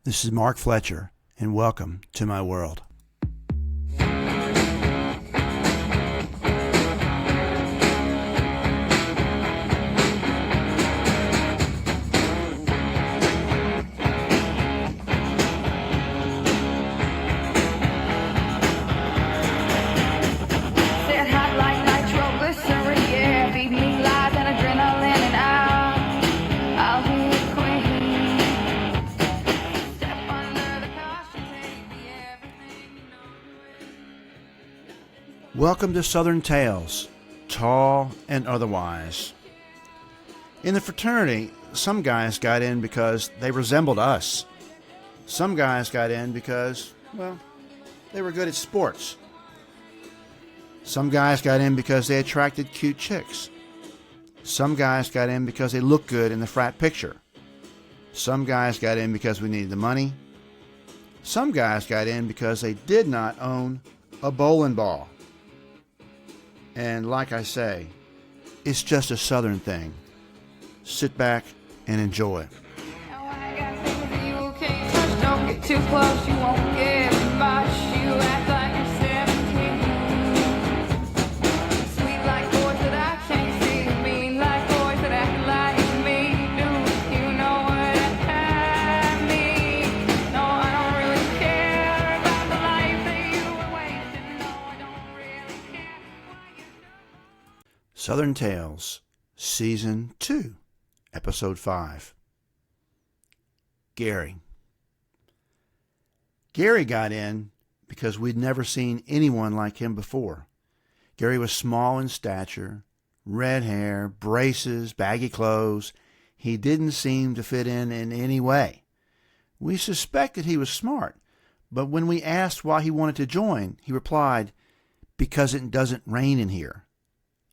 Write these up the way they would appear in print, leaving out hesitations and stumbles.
This is Mark Fletcher, and welcome to my world. Welcome to Southern Tales, tall and otherwise. In the fraternity, some guys got in because they resembled us. Some guys got in because, well, they were good at sports. Some guys got in because they attracted cute chicks. Some guys got in because they looked good in the frat picture. Some guys got in because we needed the money. Some guys got in because they did not own a bowling ball. And like I say, it's just a Southern thing. Sit back and enjoy. Don't get too close, you won't get much. You act like you're 17. Sweet like boys that I can't see. Mean like boys that act like me. Do you know what I mean? No, I don't really care about the life that you were wasting. No, I don't really care. Southern Tales, Season 2, Episode 5. Gary. Gary got in because we'd never seen anyone like him before. Gary was small in stature, red hair, braces, baggy clothes. He didn't seem to fit in any way. We suspected he was smart, but when we asked why he wanted to join, he replied, "Because it doesn't rain in here."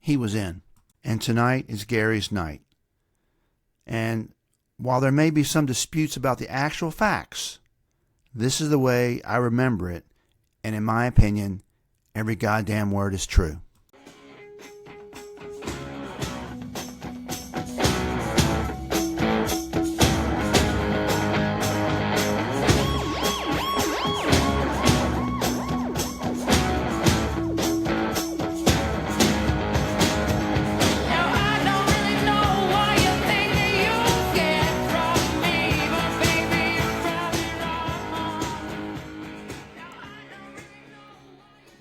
He was in. And tonight is Gary's night. And while there may be some disputes about the actual facts, this is the way I remember it, and in my opinion, every goddamn word is true.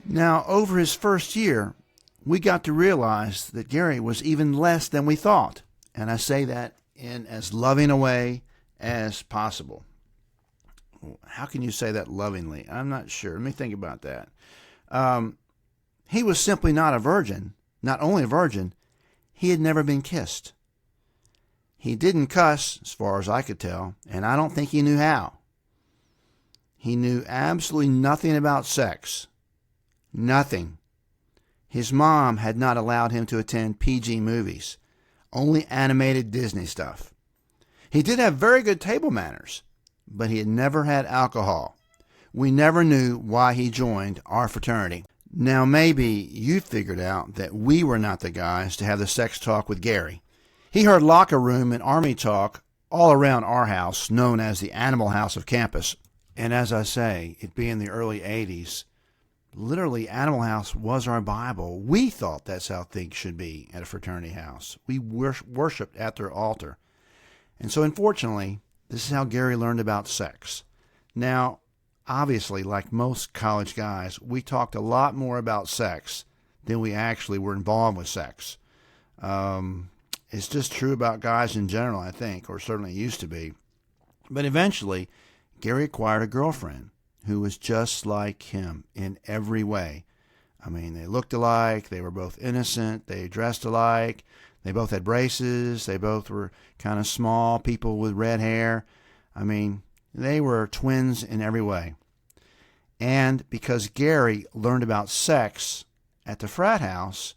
Now, over his first year, we got to realize that Gary was even less than we thought. And I say that in as loving a way as possible. How can you say that lovingly? I'm not sure. Let me think about that. He was simply not a virgin. Not only a virgin, he had never been kissed. He didn't cuss, as far as I could tell, and I don't think he knew how. He knew absolutely nothing about sex. Nothing. His mom had not allowed him to attend PG movies, only animated Disney stuff. He did have very good table manners, but he had never had alcohol. We never knew why he joined our fraternity. Now maybe you figured out that we were not the guys to have the sex talk with Gary. He heard locker room and army talk all around our house, known as the Animal House of campus. And as I say, it being the early 80s, literally, Animal House was our Bible. We thought that's how things should be at a fraternity house. We worshipped at their altar. And so, unfortunately, this is how Gary learned about sex. Now, obviously, like most college guys, we talked a lot more about sex than we actually were involved with sex. It's just true about guys in general, I think, or certainly used to be. But eventually, Gary acquired a girlfriend who was just like him in every way. I mean, they looked alike, they were both innocent, they dressed alike, they both had braces, they both were kind of small people with red hair. I mean, they were twins in every way. And because Gary learned about sex at the frat house,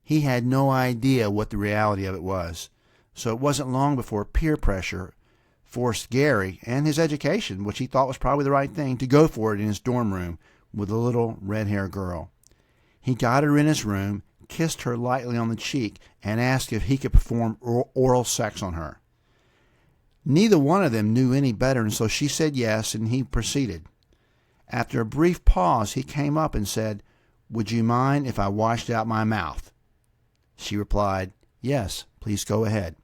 he had no idea what the reality of it was. So it wasn't long before peer pressure forced Gary and his education, which he thought was probably the right thing, to go for it in his dorm room with a little red-haired girl. He got her in his room, kissed her lightly on the cheek, and asked if he could perform oral sex on her. Neither one of them knew any better, and so she said yes, and he proceeded. After a brief pause, he came up and said, "Would you mind if I washed out my mouth?" She replied, "Yes, please go ahead."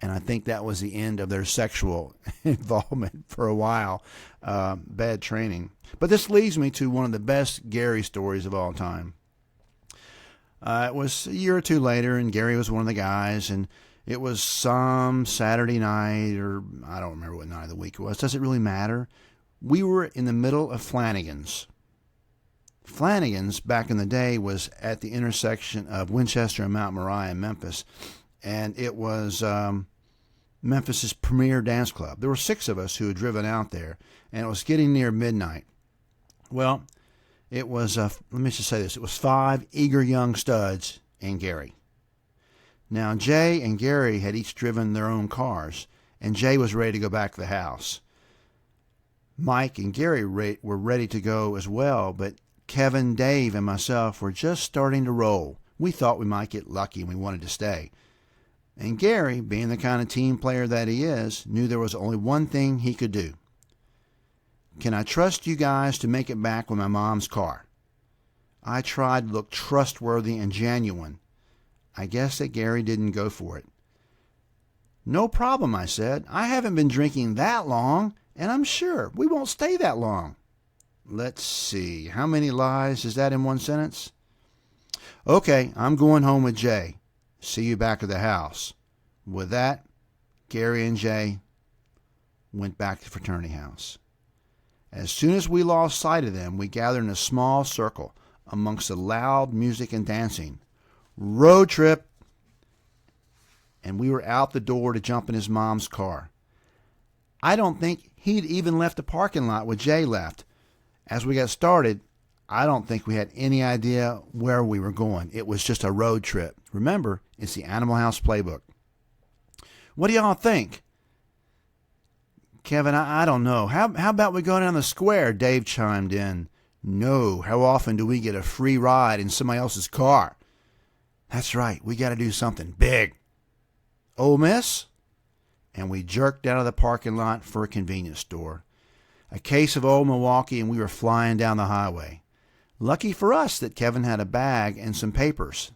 And I think that was the end of their sexual involvement for a while. Bad training. But this leads me to one of the best Gary stories of all time. It was a year or two later, and Gary was one of the guys, and it was some Saturday night, or I don't remember what night of the week it was. Does it really matter? We were in the middle of Flanagan's. Flanagan's, back in the day, was at the intersection of Winchester and Mount Moriah in Memphis, and it was Memphis's premier dance club. There were 6 of us who had driven out there, and it was getting near midnight. Well, it was, let me just say this, it was 5 eager young studs and Gary. Now, Jay and Gary had each driven their own cars, and Jay was ready to go back to the house. Mike and Gary were ready to go as well, but Kevin, Dave, and myself were just starting to roll. We thought we might get lucky and we wanted to stay. And Gary, being the kind of team player that he is, knew there was only one thing he could do. "Can I trust you guys to make it back with my mom's car?" I tried to look trustworthy and genuine. I guess that Gary didn't go for it. "No problem," I said. "I haven't been drinking that long, and I'm sure we won't stay that long." Let's see, how many lies is that in one sentence? "Okay, I'm going home with Jay. See you back at the house." With that, Gary and Jay went back to the fraternity house. As soon as we lost sight of them, we gathered in a small circle amongst the loud music and dancing. Road trip! And we were out the door to jump in his mom's car. I don't think he'd even left the parking lot with Jay left. As we got started, I don't think we had any idea where we were going. It was just a road trip. Remember, it's the Animal House playbook. "What do y'all think?" "Kevin, I don't know. How about we go down the square?" Dave chimed in. "No, how often do we get a free ride in somebody else's car?" "That's right, we got to do something big." "Ole Miss?" And we jerked out of the parking lot for a convenience store. A case of Old Milwaukee, and we were flying down the highway. Lucky for us that Kevin had a bag and some papers.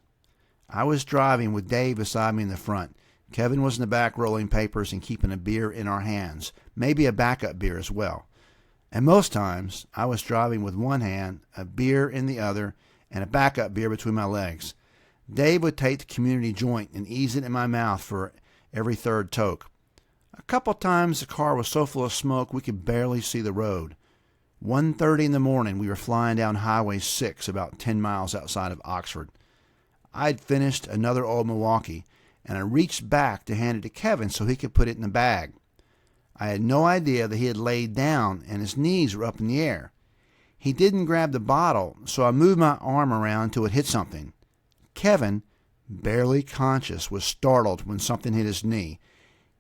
I was driving with Dave beside me in the front. Kevin was in the back rolling papers and keeping a beer in our hands, maybe a backup beer as well. And most times, I was driving with one hand, a beer in the other, and a backup beer between my legs. Dave would take the community joint and ease it in my mouth for every third toke. A couple times the car was so full of smoke we could barely see the road. 1:30 in the morning, we were flying down Highway 6 about 10 miles outside of Oxford. I'd finished another Old Milwaukee, and I reached back to hand it to Kevin so he could put it in the bag. I had no idea that he had laid down and his knees were up in the air. He didn't grab the bottle, so I moved my arm around till it hit something. Kevin, barely conscious, was startled when something hit his knee.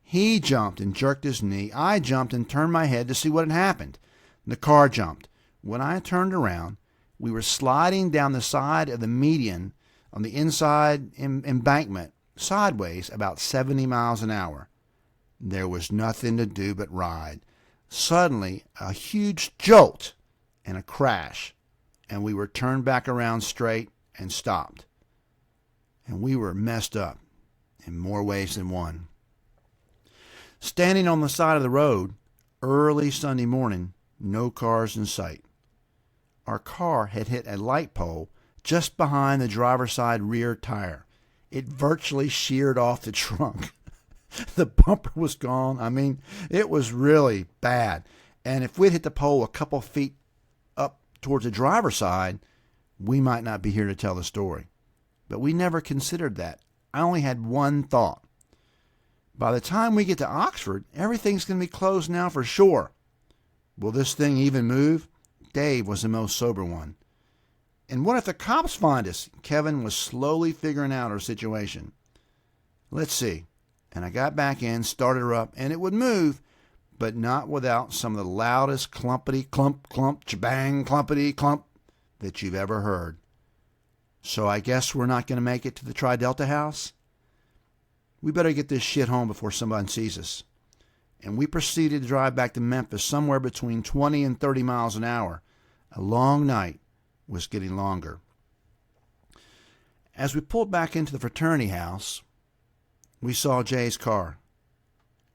He jumped and jerked his knee. I jumped and turned my head to see what had happened. The car jumped. When I turned around, we were sliding down the side of the median on the inside embankment, sideways, about 70 miles an hour. There was nothing to do but ride. Suddenly, a huge jolt and a crash, and we were turned back around straight and stopped. And we were messed up in more ways than one. Standing on the side of the road, early Sunday morning, no cars in sight. Our car had hit a light pole just behind the driver's side rear tire. It virtually sheared off the trunk. The bumper was gone. I mean, it was really bad. And if we'd hit the pole a couple feet up towards the driver's side, we might not be here to tell the story. But we never considered that. I only had one thought. By the time we get to Oxford, everything's going to be closed now for sure. Will this thing even move? Dave was the most sober one. And what if the cops find us? Kevin was slowly figuring out our situation. Let's see. And I got back in, started her up, and it would move, but not without some of the loudest clumpity clump clump chabang clumpity clump that you've ever heard. So I guess we're not going to make it to the Tri-Delta house? We better get this shit home before someone sees us. and we proceeded to drive back to Memphis somewhere between 20 and 30 miles an hour. A long night was getting longer. As we pulled back into the fraternity house, we saw Jay's car.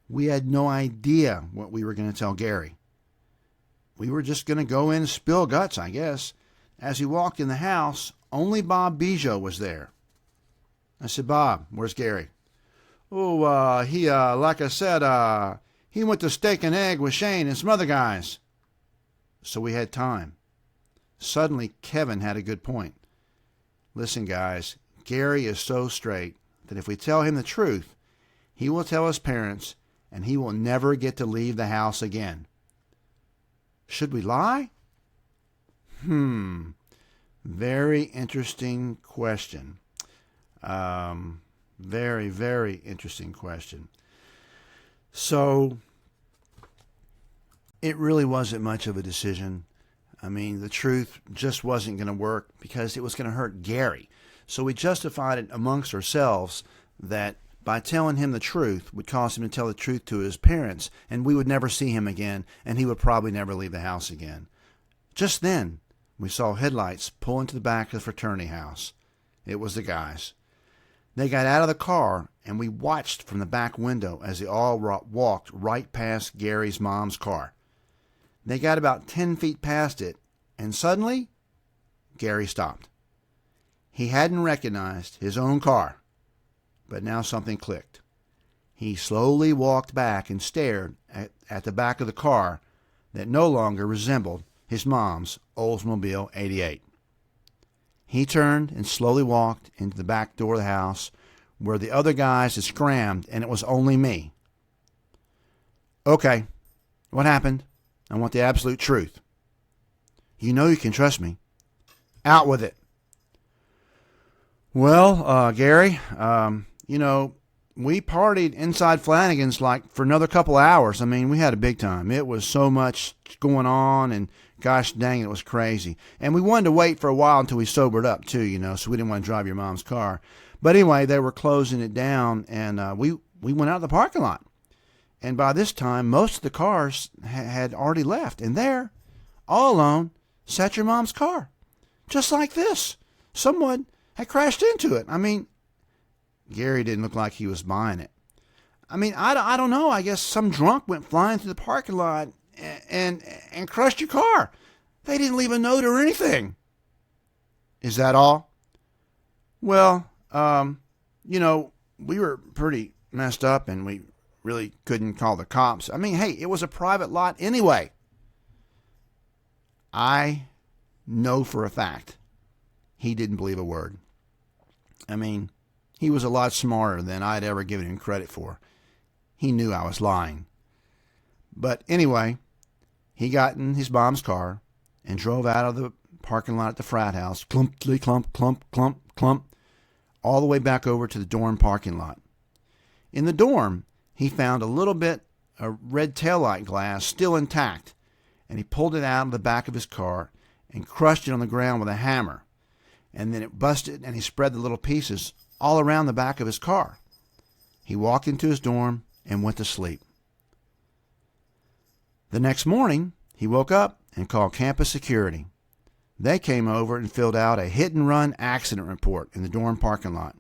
We had no idea what we were going to tell Gary. We were just going to go in and spill guts, I guess. As he walked in the house, only Bob Bijou was there. I said, "Bob, where's Gary?" "Oh, he, like I said, he went to Steak and Egg with Shane and some other guys." So we had time. Suddenly, Kevin had a good point. "Listen, guys, Gary is so straight that if we tell him the truth, he will tell his parents and he will never get to leave the house again." Should we lie? Very interesting question. Very, very interesting question. So, it really wasn't much of a decision. I mean, the truth just wasn't going to work because it was going to hurt Gary. So we justified it amongst ourselves that by telling him the truth would cause him to tell the truth to his parents, and we would never see him again, and he would probably never leave the house again. Just then, we saw headlights pull into the back of the fraternity house. It was the guys. They got out of the car, and we watched from the back window as they all walked right past Gary's mom's car. They got about 10 feet past it, and suddenly, Gary stopped. He hadn't recognized his own car, but now something clicked. He slowly walked back and stared at the back of the car that no longer resembled his mom's Oldsmobile 88. He turned and slowly walked into the back door of the house where the other guys had scrammed, and it was only me. "Okay, what happened? I want the absolute truth." "You know you can trust me." "Out with it." "Well, Gary, we partied inside Flanagan's like for another couple hours. I mean, we had a big time. It was so much going on, and gosh dang, it was crazy. And we wanted to wait for a while until we sobered up too, so we didn't want to drive your mom's car. But anyway, they were closing it down, and we went out of the parking lot. And by this time, most of the cars had already left. And there, all alone, sat your mom's car. Just like this. Someone had crashed into it. I mean, Gary didn't look like he was buying it. I mean, I don't know. I guess some drunk went flying through the parking lot and crushed your car. They didn't leave a note or anything." "Is that all?" "Well, we were pretty messed up, and we really couldn't call the cops. I mean, hey, it was a private lot anyway." I know for a fact he didn't believe a word. I mean, he was a lot smarter than I'd ever given him credit for. He knew I was lying. But anyway, he got in his mom's car and drove out of the parking lot at the frat house, clumply clump, clump, clump, clump, all the way back over to the dorm parking lot. In the dorm, he found a little bit of red taillight glass still intact, and he pulled it out of the back of his car and crushed it on the ground with a hammer. And then it busted, and he spread the little pieces all around the back of his car. He walked into his dorm and went to sleep. The next morning, he woke up and called campus security. They came over and filled out a hit-and-run accident report in the dorm parking lot.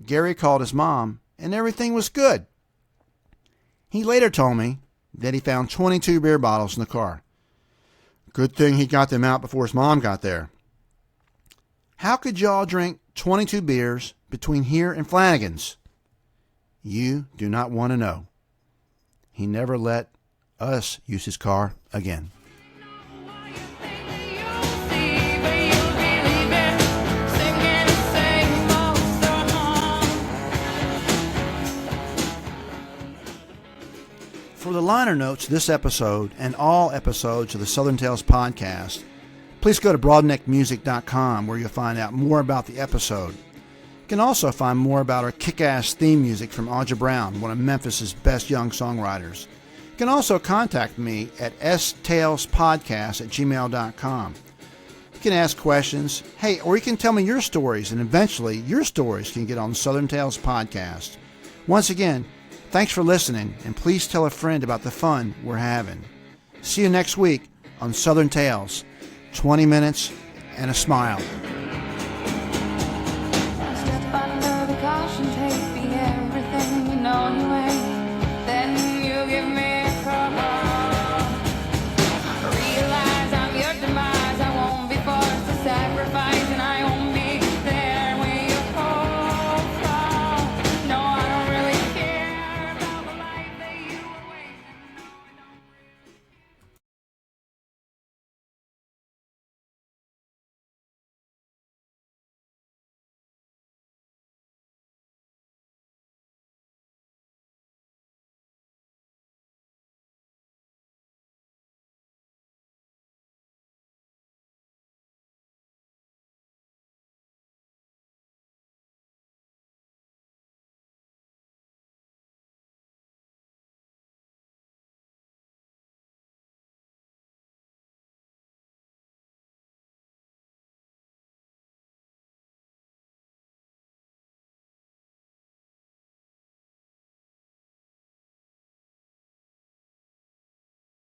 Gary called his mom, and everything was good. He later told me that he found 22 beer bottles in the car. Good thing he got them out before his mom got there. How could y'all drink 22 beers between here and Flanagan's? You do not want to know. He never let us use his car again. For the liner notes of this episode and all episodes of the Southern Tales podcast, please go to broadneckmusic.com where you'll find out more about the episode. You can also find more about our kick-ass theme music from Audra Brown, one of Memphis's best young songwriters. You can also contact me at stalespodcast@gmail.com. You can ask questions, or you can tell me your stories, and eventually your stories can get on the Southern Tales podcast. Once again, Thanks for listening, and please tell a friend about the fun we're having. See you next week on Southern Tales, 20 minutes and a smile.